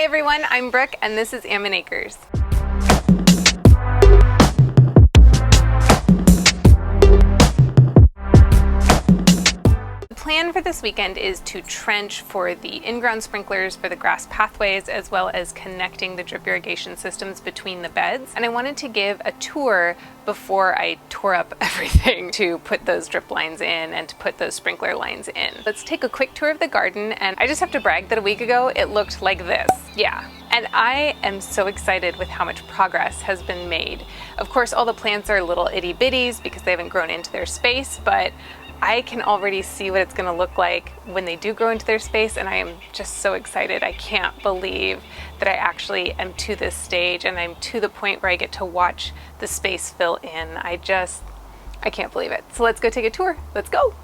Hi everyone, I'm Brooke and this is Ammon Acres. The plan for this weekend is to trench for the in-ground sprinklers for the grass pathways, as well as connecting the drip irrigation systems between the beds. And I wanted to give a tour before I tore up everything to put those drip lines in and to put those sprinkler lines in. Let's take a quick tour of the garden, and I just have to brag that a week ago it looked like this. Yeah. And I am so excited with how much progress has been made. Of course, all the plants are little itty bitties because they haven't grown into their space, but I can already see what it's going to look like when they do grow into their space, and I am just so excited. I can't believe that I actually am to this stage and I'm to the point where I get to watch the space fill in. I can't believe it. So let's go take a tour. Let's go.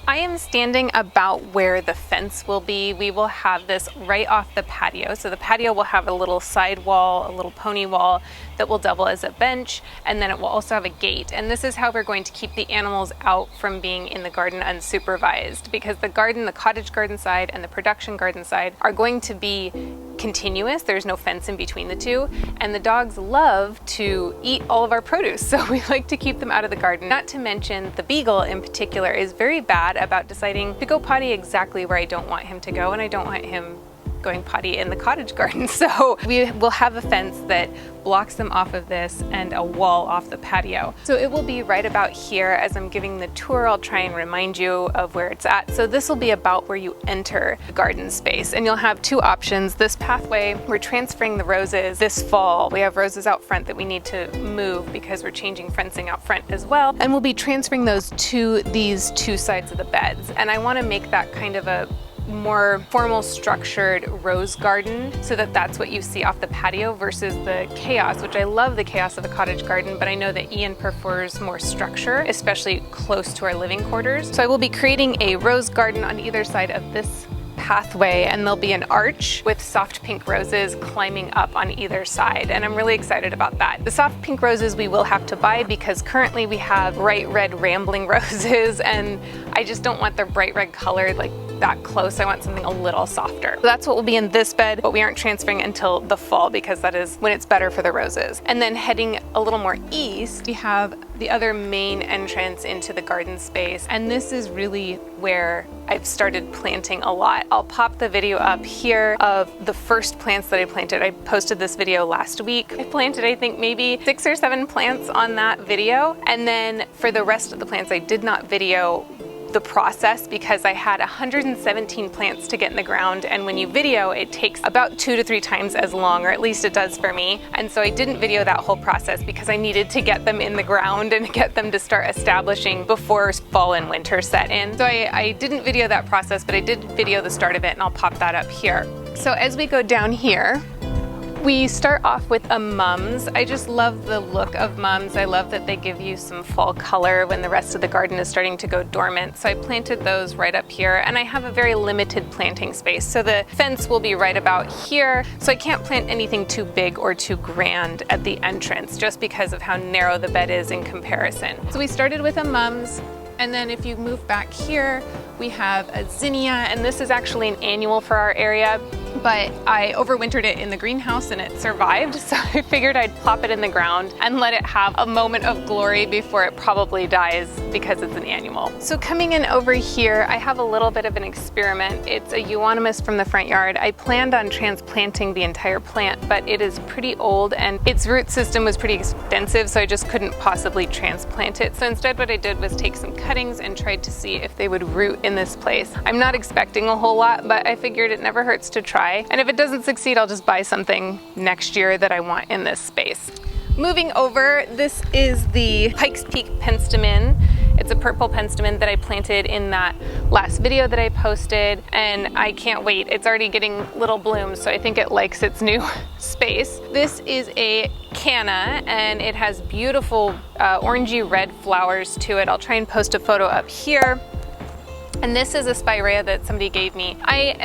I am standing about where the fence will be. We will have this right off the patio. So the patio will have a little side wall, a little pony wall that will double as a bench, and then it will also have a gate. And this is how we're going to keep the animals out from being in the garden unsupervised, because the garden, the cottage garden side and the production garden side are going to be continuous. There's no fence in between the two, and the dogs love to eat all of our produce, so we like to keep them out of the garden. Not to mention the beagle in particular is very bad about deciding to go potty exactly where I don't want him to go, and I don't want him going potty in the cottage garden. So we will have a fence that blocks them off of this and a wall off the patio. So it will be right about here. As I'm giving the tour, I'll try and remind you of where it's at. So this will be about where you enter the garden space, and you'll have two options. This pathway, we're transferring the roses this fall. We have roses out front that we need to move because we're changing fencing out front as well. And we'll be transferring those to these two sides of the beds. And I want to make that kind of a more formal structured rose garden, so that that's what you see off the patio versus the chaos, which I love the chaos of a cottage garden, but I know that Ian prefers more structure, especially close to our living quarters. So I will be creating a rose garden on either side of this pathway, and there'll be an arch with soft pink roses climbing up on either side, and I'm really excited about that. The soft pink roses we will have to buy because currently we have bright red rambling roses, and I just don't want their bright red color like that close. I want something a little softer. So that's what will be in this bed, but we aren't transferring until the fall because that is when it's better for the roses. And then heading a little more east, we have the other main entrance into the garden space, and this is really where I've started planting a lot. I'll pop the video up here of the first plants that I planted. I posted this video last week. I planted, I think, maybe 6 or 7 plants on that video, and then for the rest of the plants I did not video the process because I had 117 plants to get in the ground, and when you video it takes about 2 to 3 times as long, or at least it does for me. And so I didn't video that whole process because I needed to get them in the ground and get them to start establishing before fall and winter set in. So I didn't video that process, but I did video the start of it, and I'll pop that up here. So as we go down here, we start off with a mums. I just love the look of mums. I love that they give you some fall color when the rest of the garden is starting to go dormant. So I planted those right up here, and I have a very limited planting space. So the fence will be right about here. So I can't plant anything too big or too grand at the entrance just because of how narrow the bed is in comparison. So we started with a mums, and then if you move back here, we have a zinnia, and this is actually an annual for our area, but I overwintered it in the greenhouse and it survived, so I figured I'd plop it in the ground and let it have a moment of glory before it probably dies because it's an annual. So coming in over here, I have a little bit of an experiment. It's a euonymus from the front yard. I planned on transplanting the entire plant, but it is pretty old and its root system was pretty extensive, so I just couldn't possibly transplant it. So instead what I did was take some cuttings and tried to see if they would root in this place. I'm not expecting a whole lot, but I figured it never hurts to try. And if it doesn't succeed, I'll just buy something next year that I want in this space. Moving over, this is the Pikes Peak penstemon. It's a purple penstemon that I planted in that last video that I posted, and I can't wait. It's already getting little blooms, so I think it likes its new space. This is a canna, and it has beautiful orangey red flowers to it. I'll try and post a photo up here. And this is a spirea that somebody gave me. I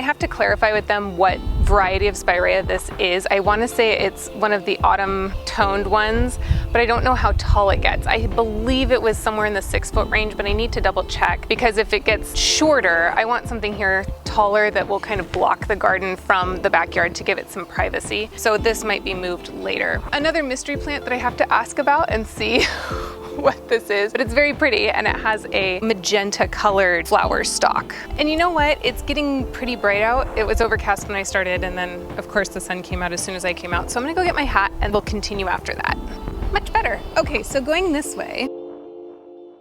have to clarify with them what variety of spirea this is. I want to say it's one of the autumn toned ones, but I don't know how tall it gets. I believe it was somewhere in the 6-foot range, but I need to double check, because if it gets shorter, I want something here taller that will kind of block the garden from the backyard to give it some privacy. So this might be moved later. Another mystery plant that I have to ask about and see what this is, but it's very pretty and it has a magenta colored flower stalk. And you know what? It's getting pretty bright out. It was overcast when I started, and then of course the sun came out as soon as I came out. So I'm gonna go get my hat and we'll continue after that. Much better. Okay, so going this way.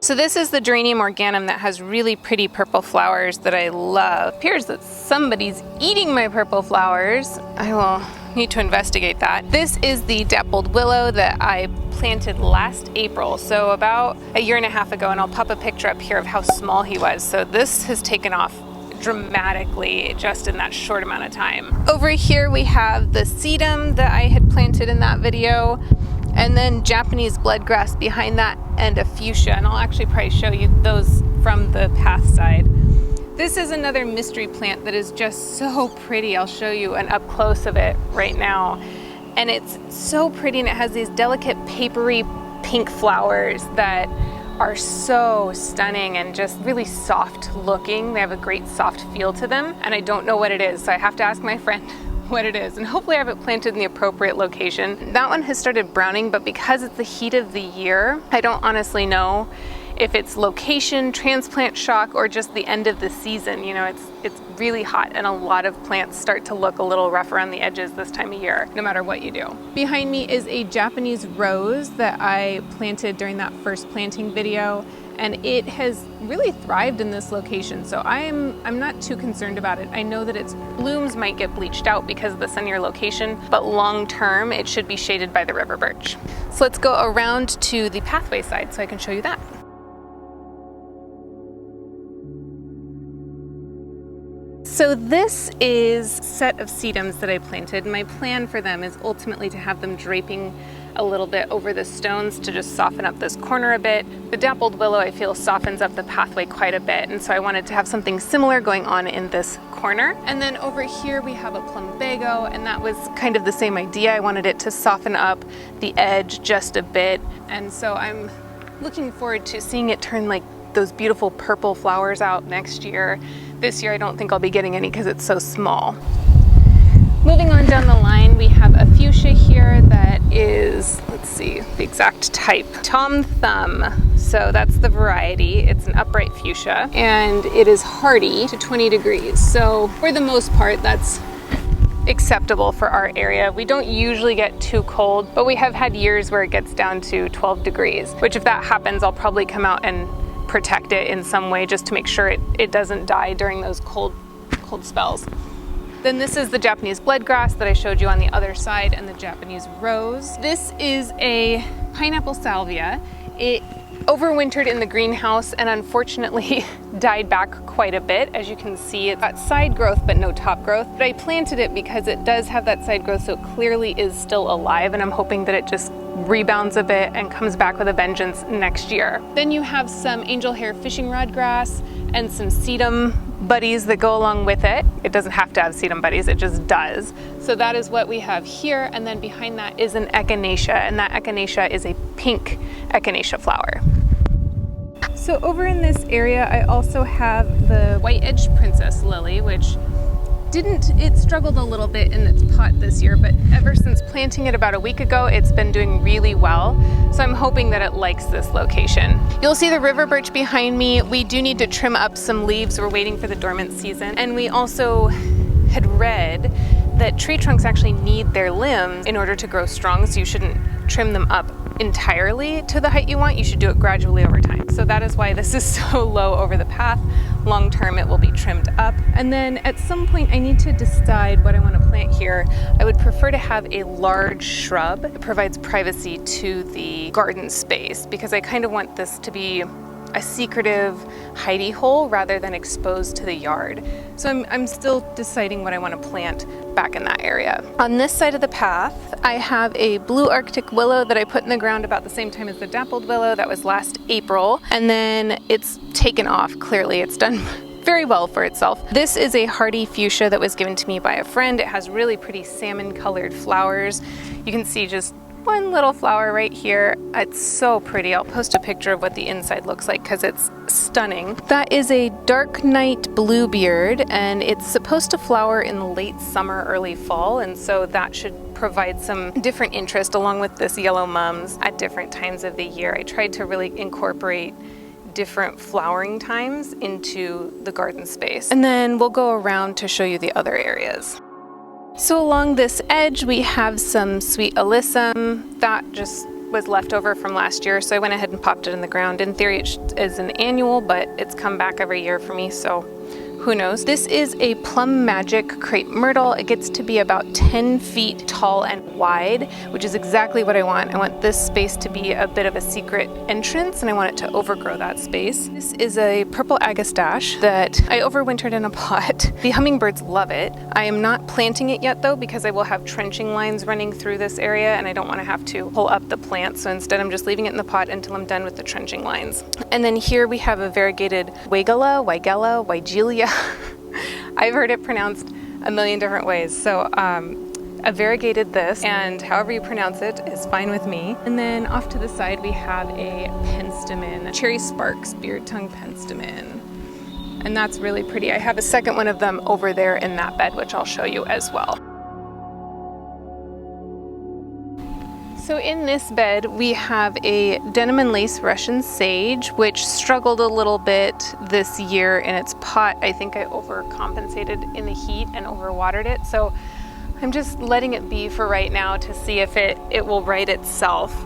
So this is the geranium organum that has really pretty purple flowers that I love. It appears that somebody's eating my purple flowers. I will need to investigate that. This is the dappled willow that I planted last April, so about a year and a half ago, and I'll pop a picture up here of how small he was. So this has taken off dramatically just in that short amount of time. Over here we have the sedum that I had planted in that video, and then Japanese bloodgrass behind that, and a fuchsia, and I'll actually probably show you those from the path side. This is another mystery plant that is just so pretty. I'll show you an up close of it right now. And it's so pretty, and it has these delicate papery pink flowers that are so stunning and just really soft looking. They have a great soft feel to them, and I don't know what it is, so I have to ask my friend what it is, and hopefully I have it planted in the appropriate location. That one has started browning, but because it's the heat of the year, I don't honestly know if it's location, transplant shock, or just the end of the season. You know, it's really hot, and a lot of plants start to look a little rough around the edges this time of year, no matter what you do. Behind me is a Japanese rose that I planted during that first planting video, and it has really thrived in this location, so I'm not too concerned about it. I know that its blooms might get bleached out because of the sunnier location, but long term it should be shaded by the river birch. So let's go around to the pathway side so I can show you that. So this is a set of sedums that I planted. My plan for them is ultimately to have them draping a little bit over the stones to just soften up this corner a bit. The dappled willow, I feel, softens up the pathway quite a bit, and so I wanted to have something similar going on in this corner. And then over here we have a plumbago, and that was kind of the same idea. I wanted it to soften up the edge just a bit, and so I'm looking forward to seeing it turn like those beautiful purple flowers out next year. This year I don't think I'll be getting any because it's so small. Moving on down the line, we have a fuchsia here that is, let's see, the exact type, Tom Thumb. So that's the variety. It's an upright fuchsia, and it is hardy to 20 degrees. So for the most part, that's acceptable for our area. We don't usually get too cold, but we have had years where it gets down to 12 degrees, which if that happens, I'll probably come out and protect it in some way just to make sure it doesn't die during those cold spells. Then this is the Japanese bloodgrass that I showed you on the other side, and the Japanese rose. This is a pineapple salvia. It overwintered in the greenhouse and unfortunately died back quite a bit. As you can see, it's got side growth but no top growth. But I planted it because it does have that side growth, so it clearly is still alive, and I'm hoping that it just rebounds a bit and comes back with a vengeance next year. Then you have some angel hair fishing rod grass and some sedum buddies that go along with it. It doesn't have to have sedum buddies, it just does. So that is what we have here, and then behind that is an echinacea, and that echinacea is a pink echinacea flower. So over in this area I also have the white-edged princess lily, which it struggled a little bit in its pot this year, but ever since planting it about a week ago, it's been doing really well. So I'm hoping that it likes this location. You'll see the river birch behind me. We do need to trim up some leaves. We're waiting for the dormant season. And we also had read that tree trunks actually need their limbs in order to grow strong, so you shouldn't trim them up entirely to the height you want. You should do it gradually over time. So that is why this is so low over the path. Long term, it will be trimmed up. And then at some point I need to decide what I want to plant here. I would prefer to have a large shrub. It provides privacy to the garden space because I kind of want this to be a secretive hidey hole rather than exposed to the yard. So I'm still deciding what I want to plant back in that area. On this side of the path, I have a blue Arctic willow that I put in the ground about the same time as the dappled willow. That was last April, and then it's taken off. Clearly it's done very well for itself. This is a hardy fuchsia that was given to me by a friend. It has really pretty salmon colored flowers. You can see just one little flower right here. It's so pretty. I'll post a picture of what the inside looks like because it's stunning. That is a dark night bluebeard, and it's supposed to flower in the late summer, early fall, and so that should provide some different interest along with this yellow mums at different times of the year. I tried to really incorporate different flowering times into the garden space. And then we'll go around to show you the other areas. So along this edge, we have some sweet alyssum that just was left over from last year, so I went ahead and popped it in the ground. In theory, it is an annual, but it's come back every year for me, so who knows. This is a plum magic crepe myrtle. It gets to be about 10 feet tall and wide, which is exactly what I want. I want this space to be a bit of a secret entrance, and I want it to overgrow that space. This is a purple agastache that I overwintered in a pot. The hummingbirds love it. I am not planting it yet though, because I will have trenching lines running through this area, and I don't want to have to pull up the plant, so instead I'm just leaving it in the pot until I'm done with the trenching lines. And then here we have a variegated Weigelia. I've heard it pronounced a million different ways, so I variegated this, and however you pronounce it is fine with me. And then off to the side we have a penstemon, cherry sparks beard tongue penstemon, and that's really pretty. I have a second one of them over there in that bed, which I'll show you as well. So in this bed, we have a denim and lace Russian sage, which struggled a little bit this year in its pot. I think I overcompensated in the heat and overwatered it. So I'm just letting it be for right now to see if it will right itself.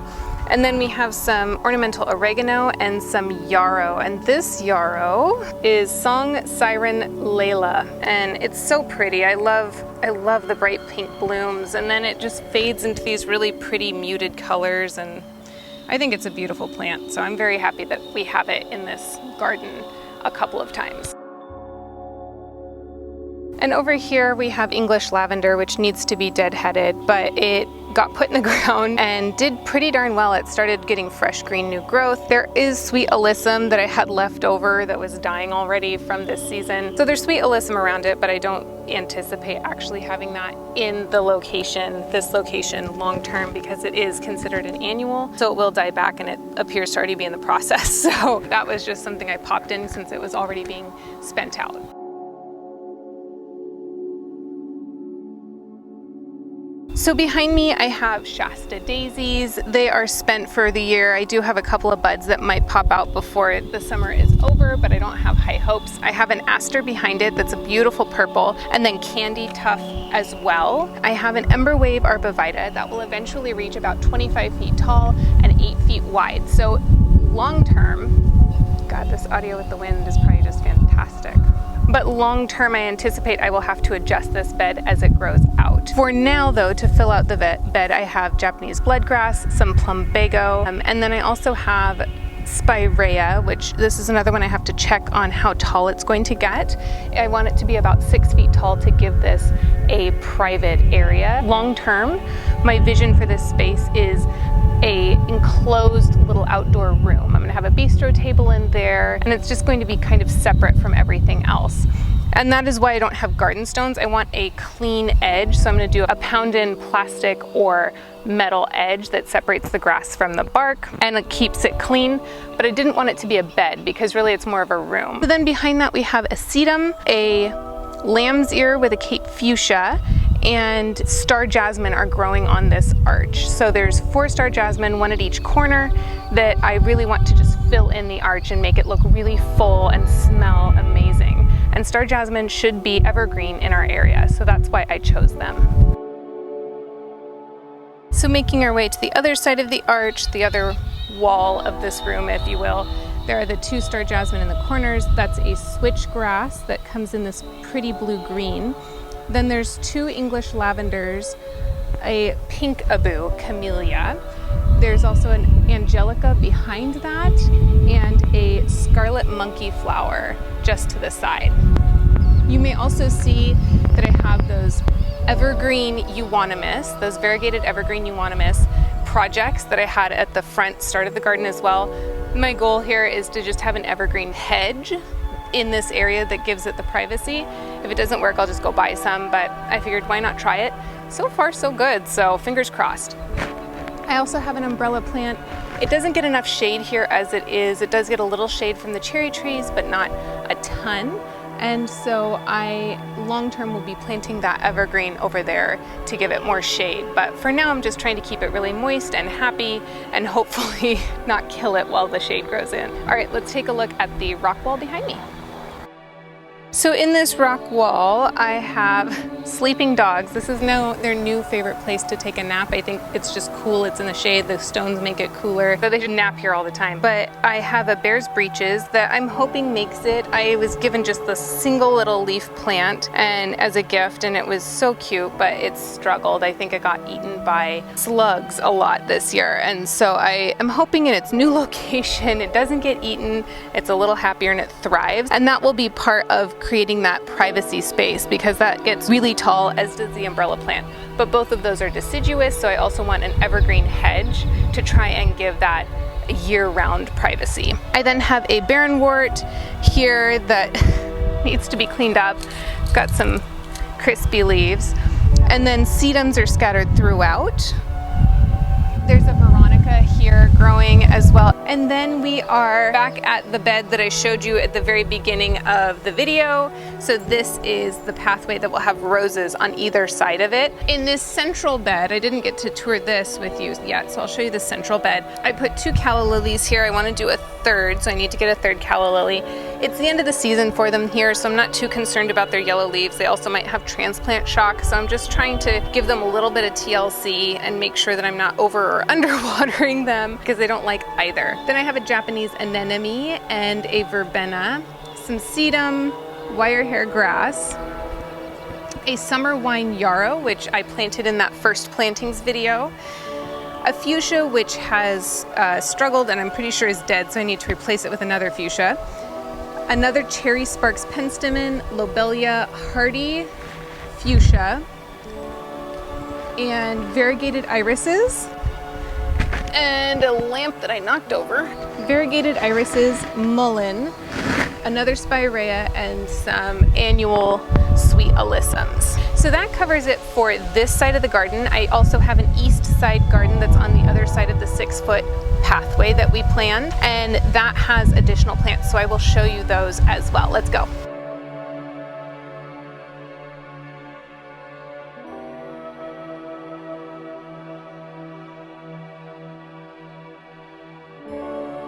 And then we have some ornamental oregano and some yarrow. And this yarrow is Song Siren Layla. And it's so pretty. I love the bright pink blooms, and then it just fades into these really pretty muted colors, and I think it's a beautiful plant. So I'm very happy that we have it in this garden a couple of times. And over here we have English lavender, which needs to be deadheaded, but it got put in the ground and did pretty darn well. It started getting fresh green new growth. There is sweet alyssum that I had left over that was dying already from this season. So there's sweet alyssum around it, but I don't anticipate actually having that in the location, this location long term, because it is considered an annual. So it will die back, and it appears to already be in the process. So that was just something I popped in since it was already being spent out. So behind me I have Shasta daisies. They are spent for the year. I do have a couple of buds that might pop out before the summer is over, but I don't have high hopes. I have an aster behind it that's a beautiful purple, and then candy tuft as well. I have an ember wave arborvitae that will eventually reach about 25 feet tall and 8 feet wide. So long term, God, this audio with the wind is probably just fantastic. But long term, I anticipate I will have to adjust this bed as it grows out. For now though, to fill out the bed, I have Japanese bloodgrass, some plumbago, and then I also have spirea, which this is another one I have to check on how tall it's going to get. I want it to be about 6 feet tall to give this a private area. Long term, my vision for this space is a enclosed little outdoor room. I'm gonna have a bistro table in there, and it's just going to be kind of separate from everything else. And that is why I don't have garden stones. I want a clean edge, so I'm gonna do a pound-in plastic or metal edge that separates the grass from the bark, and it keeps it clean, but I didn't want it to be a bed because really it's more of a room. So then behind that we have a sedum, a lamb's ear with a cape fuchsia, and star jasmine are growing on this arch. So there's 4 star jasmine, one at each corner, that I really want to just fill in the arch and make it look really full and smell amazing. And star jasmine should be evergreen in our area, so that's why I chose them. So making our way to the other side of the arch, the other wall of this room, if you will, there are the 2 star jasmine in the corners. That's a switchgrass that comes in this pretty blue-green. Then there's 2 English lavenders, a pink abu, camellia. There's also an angelica behind that, and a scarlet monkey flower just to the side. You may also see that I have those evergreen euonymus, those variegated evergreen euonymus projects that I had at the front start of the garden as well. My goal here is to just have an evergreen hedge in this area that gives it the privacy. If it doesn't work, I'll just go buy some, but I figured why not try it? So far so good, so fingers crossed. I also have an umbrella plant. It doesn't get enough shade here as it is. It does get a little shade from the cherry trees, but not a ton. And so I long-term will be planting that evergreen over there to give it more shade. But for now, I'm just trying to keep it really moist and happy and hopefully not kill it while the shade grows in. All right, let's take a look at the rock wall behind me. So in this rock wall, I have sleeping dogs. This is now their new favorite place to take a nap. I think it's just cool. It's in the shade. The stones make it cooler. So they should nap here all the time. But I have a bear's breeches that I'm hoping makes it. I was given just the single little leaf plant and as a gift, and it was so cute, but it's struggled. I think it got eaten by slugs a lot this year. And so I am hoping in its new location, it doesn't get eaten. It's a little happier and it thrives. And that will be part of creating that privacy space because that gets really tall, as does the umbrella plant. But both of those are deciduous, so I also want an evergreen hedge to try and give that year-round privacy. I then have a barren wort here that needs to be cleaned up. Got some crispy leaves. And then sedums are scattered throughout. There's a veronica here growing as well. And then we are back at the bed that I showed you at the very beginning of the video. So this is the pathway that will have roses on either side of it. In this central bed, I didn't get to tour this with you yet, so I'll show you the central bed. I put 2 calla lilies here. I want to do a third, so I need to get a third calla lily. It's the end of the season for them here, so I'm not too concerned about their yellow leaves. They also might have transplant shock, so I'm just trying to give them a little bit of TLC and make sure that I'm not over or underwatering them because they don't like either. Then I have a Japanese anemone and a verbena, some sedum, wire hair grass, a summer wine yarrow, which I planted in that first plantings video, a fuchsia which has struggled and I'm pretty sure is dead, so I need to replace it with another fuchsia, another cherry sparks penstemon, lobelia hardy, fuchsia, and variegated irises, and a lamp that I knocked over, variegated irises, mullein, another spirea, and some annual sweet alyssums. So that covers it for this side of the garden. I also have an east side garden that's on the other side of the 6-foot pathway that we planned, and that has additional plants, so I will show you those as well. Let's go.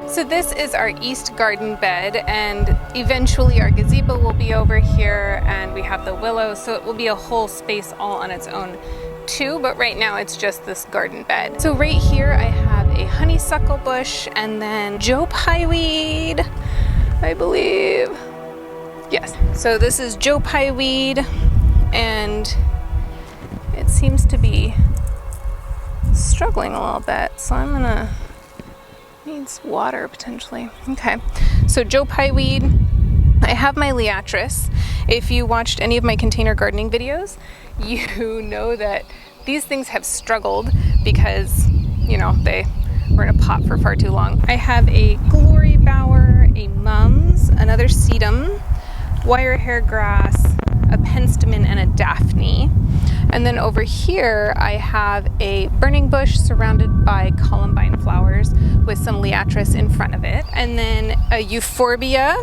So this is our east garden bed, and eventually our gazebo will be over here, and we have the willow, so it will be a whole space all on its own too, but right now it's just this garden bed. So right here I have a honeysuckle bush and then Joe Pye weed, I believe. Yes, so this is Joe Pye weed, and it seems to be struggling a little bit, so I'm gonna needs water potentially. Okay, so Joe Pye weed. I have my liatris. If you watched any of my container gardening videos, you know that these things have struggled because, you know, they were in a pot for far too long. I have a glory bower, a mums, another sedum, wire hair grass, a penstemon, and a daphne. And then over here I have a burning bush surrounded by columbine flowers with some liatris in front of it. And then a euphorbia,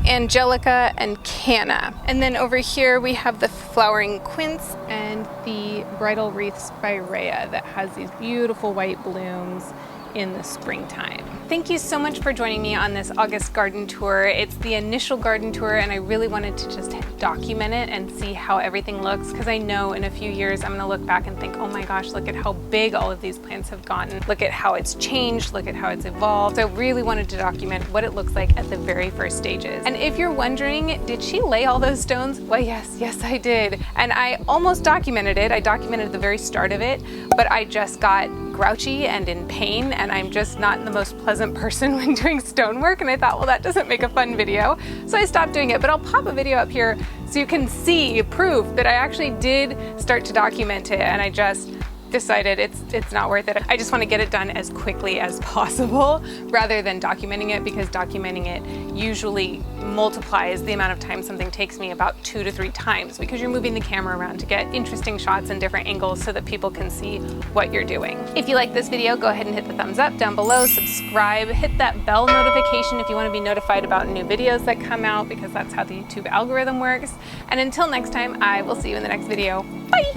angelica, and canna. And then over here we have the flowering quince and the bridal wreath spirea that has these beautiful white blooms in the springtime. Thank you so much for joining me on this August garden tour. It's the initial garden tour, and I really wanted to just document it and see how everything looks, because I know in a few years I'm gonna look back and think, oh my gosh, look at how big all of these plants have gotten. Look at how it's changed, look at how it's evolved. So I really wanted to document what it looks like at the very first stages. And if you're wondering, did she lay all those stones? Well, yes I did. And I almost documented it. I documented the very start of it, but I just got grouchy and in pain, and I'm just not the most pleasant person when doing stonework, and I thought, well, that doesn't make a fun video, so I stopped doing it. But I'll pop a video up here so you can see proof that I actually did start to document it, and I just decided it's not worth it. I just want to get it done as quickly as possible rather than documenting it, because documenting it usually multiplies the amount of time something takes me about 2 to 3 times, because you're moving the camera around to get interesting shots and different angles so that people can see what you're doing. If you like this video, go ahead and hit the thumbs up down below, subscribe, hit that bell notification if you want to be notified about new videos that come out, because that's how the YouTube algorithm works. And until next time, I will see you in the next video. Bye!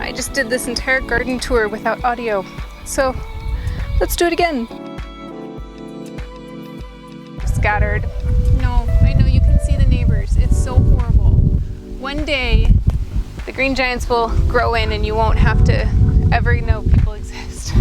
I just did this entire garden tour without audio, so let's do it again. Scattered. No, I know you can see the neighbors. It's so horrible. One day, the green giants will grow in and you won't have to ever know people exist.